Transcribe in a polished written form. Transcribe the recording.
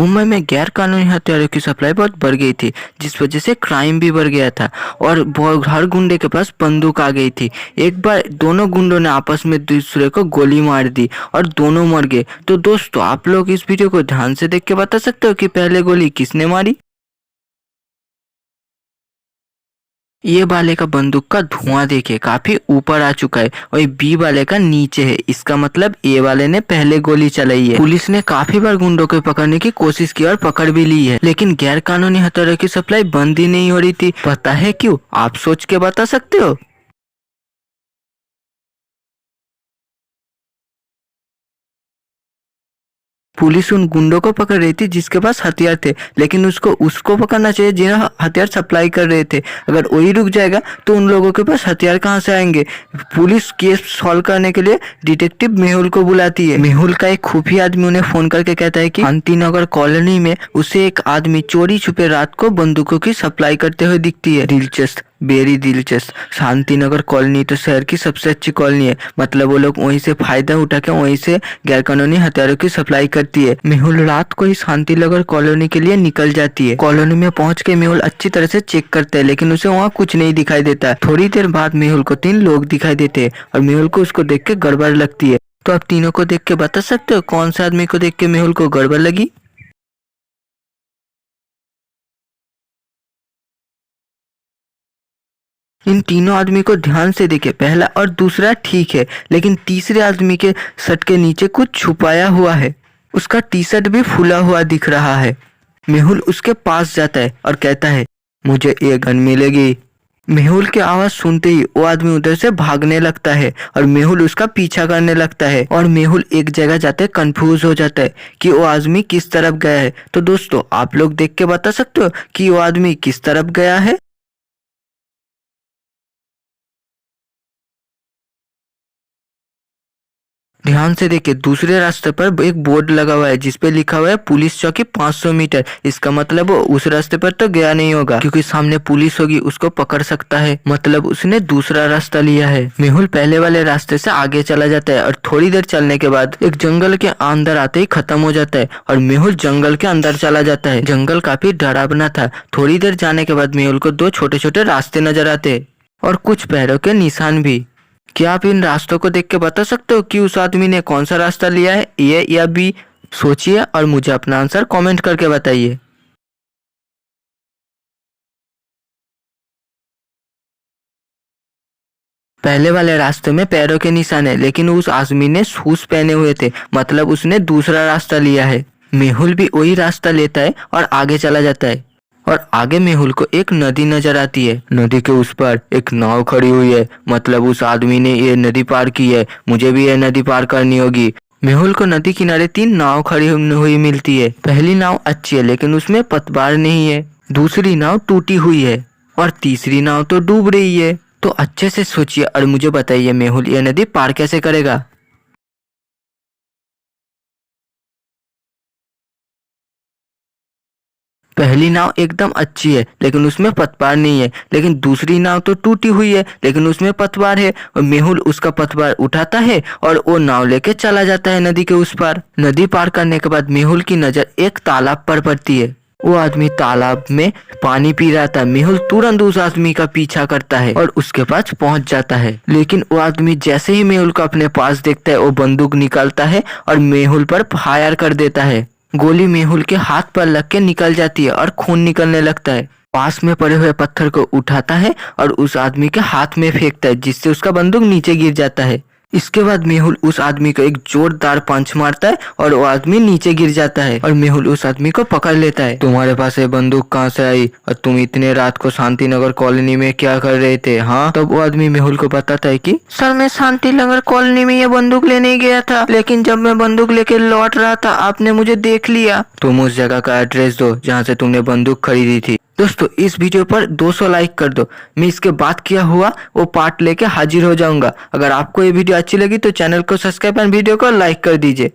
मुंबई में गैर कानूनी हथियारों की सप्लाई बहुत बढ़ गई थी, जिस वजह से क्राइम भी बढ़ गया था और हर गुंडे के पास बंदूक आ गई थी। एक बार दोनों गुंडों ने आपस में दूसरे को गोली मार दी और दोनों मर गए। तो दोस्तों, आप लोग इस वीडियो को ध्यान से देख के बता सकते हो कि पहले गोली किसने मारी। ये वाले का बंदूक का धुआं देखिए काफी ऊपर आ चुका है और बी वाले का नीचे है। इसका मतलब ए वाले ने पहले गोली चलाई है। पुलिस ने काफी बार गुंडों को पकड़ने की कोशिश की और पकड़ भी ली है, लेकिन गैर कानूनी हथियारों की सप्लाई बंद ही नहीं हो रही थी। पता है क्यों? आप सोच के बता सकते हो। पुलिस उन गुंडों को पकड़ रही थी जिसके पास हथियार थे, लेकिन उसको उसको पकड़ना चाहिए जिन्हें हथियार सप्लाई कर रहे थे। अगर वही रुक जाएगा तो उन लोगों के पास हथियार कहाँ से आएंगे। पुलिस केस सॉल्व करने के लिए डिटेक्टिव मेहुल को बुलाती है। मेहुल का एक खुफिया आदमी उन्हें फोन करके कहता है कि शांतिनगर कॉलोनी में उसे एक आदमी चोरी छुपे रात को बंदूकों की सप्लाई करते हुए दिखती है। दिलचस्प, वेरी दिलचस्प। शांतिनगर कॉलोनी तो शहर की सबसे अच्छी कॉलोनी है, मतलब वो लोग वहीं से फायदा उठा के वहीं से गैर कानूनी हथियारों की सप्लाई करती है। मेहुल रात को ही शांतिनगर कॉलोनी के लिए निकल जाती है। कॉलोनी में पहुंच के मेहुल अच्छी तरह से चेक करता है, लेकिन उसे वहाँ कुछ नहीं दिखाई देता। थोड़ी देर बाद मेहुल को 3 लोग दिखाई देते हैं और मेहुल को उसको देख के गड़बड़ लगती है। तो आप तीनों को देख के बता सकते हो कौन सा आदमी को देख के मेहुल को गड़बड़ लगी। इन तीनों आदमी को ध्यान से देखे, पहला और दूसरा ठीक है, लेकिन तीसरे आदमी के शर्ट के नीचे कुछ छुपाया हुआ है। उसका टी शर्ट भी फूला हुआ दिख रहा है। मेहुल उसके पास जाता है और कहता है, मुझे ये गन मिलेगी। मेहुल की आवाज सुनते ही वो आदमी उधर से भागने लगता है और मेहुल उसका पीछा करने लगता है और मेहुल एक जगह जाते कंफ्यूज हो जाता है कि वो आदमी किस तरफ गया है। तो दोस्तों, आप लोग देख के बता सकते हो कि वो आदमी किस तरफ गया है। ध्यान से देखिए, दूसरे रास्ते पर एक बोर्ड लगा हुआ है जिसपे लिखा हुआ है पुलिस चौकी 500 मीटर। इसका मतलब वो उस रास्ते पर तो गया नहीं होगा, क्योंकि सामने पुलिस होगी, उसको पकड़ सकता है। मतलब उसने दूसरा रास्ता लिया है। मेहुल पहले वाले रास्ते से आगे चला जाता है और थोड़ी देर चलने के बाद एक जंगल के अंदर आते ही खत्म हो जाता है और मेहुल जंगल के अंदर चला जाता है। जंगल काफी डरावना था। थोड़ी देर जाने के बाद मेहुल को 2 छोटे छोटे रास्ते नजर आते हैं और कुछ पैरों के निशान भी। क्या आप इन रास्तों को देख के बता सकते हो कि उस आदमी ने कौन सा रास्ता लिया है, ए या बी? सोचिए और मुझे अपना आंसर कमेंट करके बताइए। पहले वाले रास्ते में पैरों के निशान है, लेकिन उस आदमी ने शूज पहने हुए थे, मतलब उसने दूसरा रास्ता लिया है। मेहुल भी वही रास्ता लेता है और आगे चला जाता है और आगे मेहुल को एक नदी नजर आती है। नदी के उस पर एक नाव खड़ी हुई है, मतलब उस आदमी ने ये नदी पार की है। मुझे भी ये नदी पार करनी होगी। मेहुल को नदी किनारे 3 नाव खड़ी हुई मिलती है। पहली नाव अच्छी है, लेकिन उसमें पतवार नहीं है। दूसरी नाव टूटी हुई है और तीसरी नाव तो डूब रही है। तो अच्छे से सोचिए और मुझे बताइए, मेहुल ये नदी पार कैसे करेगा। पहली नाव एकदम अच्छी है, लेकिन उसमें पतवार नहीं है। लेकिन दूसरी नाव तो टूटी हुई है, लेकिन उसमें पतवार है और मेहुल उसका पतवार उठाता है और वो नाव लेके चला जाता है नदी के उस पार। नदी पार करने के बाद मेहुल की नजर एक तालाब पर पड़ती है। वो आदमी तालाब में पानी पी रहा था। मेहुल तुरंत उस आदमी का पीछा करता है और उसके पास पहुंच जाता है, लेकिन वो आदमी जैसे ही मेहुल को अपने पास देखता है, वो बंदूक निकालता है और मेहुल पर फायर कर देता है। गोली मेहुल के हाथ पर लग के निकल जाती है और खून निकलने लगता है। पास में पड़े हुए पत्थर को उठाता है और उस आदमी के हाथ में फेंकता है, जिससे उसका बंदूक नीचे गिर जाता है। इसके बाद मेहुल उस आदमी को एक जोरदार पंच मारता है और वो आदमी नीचे गिर जाता है और मेहुल उस आदमी को पकड़ लेता है। तुम्हारे पास ये बंदूक कहाँ से आई और तुम इतने रात को शांतिनगर कॉलोनी में क्या कर रहे थे? हाँ, तब वो आदमी मेहुल को बताता है कि सर, मैं शांतिनगर कॉलोनी में ये बंदूक लेने गया था, लेकिन जब मैं बंदूक लेके लौट रहा था आपने मुझे देख लिया। तुम उस जगह का एड्रेस दो जहाँ से तुमने बंदूक खरीदी थी। दोस्तों, इस वीडियो पर 200 लाइक कर दो। मैं इसके बाद किया हुआ वो पार्ट लेके हाजिर हो जाऊंगा। अगर आपको ये वीडियो अच्छी लगी तो चैनल को सब्सक्राइब और वीडियो को लाइक कर दीजिए।